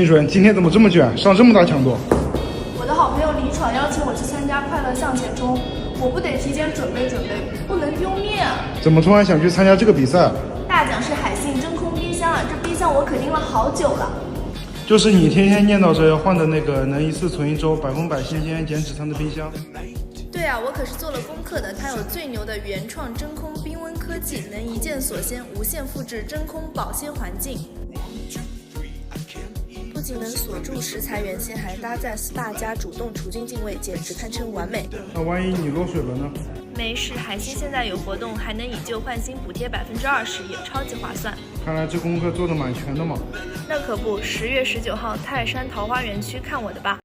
清纯，今天怎么这么卷，上这么大强度？我的好朋友李闯邀请我去参加快乐向前冲，我不得提前准备准备，不能丢面啊！怎么突然想去参加这个比赛？大奖是海信真空冰箱啊，这冰箱我可盯了好久了。就是你天天念叨着要换的那个能一次存一周100%新鲜减脂餐的冰箱。对啊，我可是做了功课的，它有最牛的原创真空冰温科技，能一键锁鲜，无限复制真空保鲜环境。不仅能锁住食材原鲜，还搭载 SPA 加主动除菌净味，简直堪称完美。那万一你落水了呢？没事，海信现在有活动，还能以旧换新补贴20%，也超级划算。看来这功课做的蛮全的嘛。那可不，10月19号泰山桃花园区看我的吧。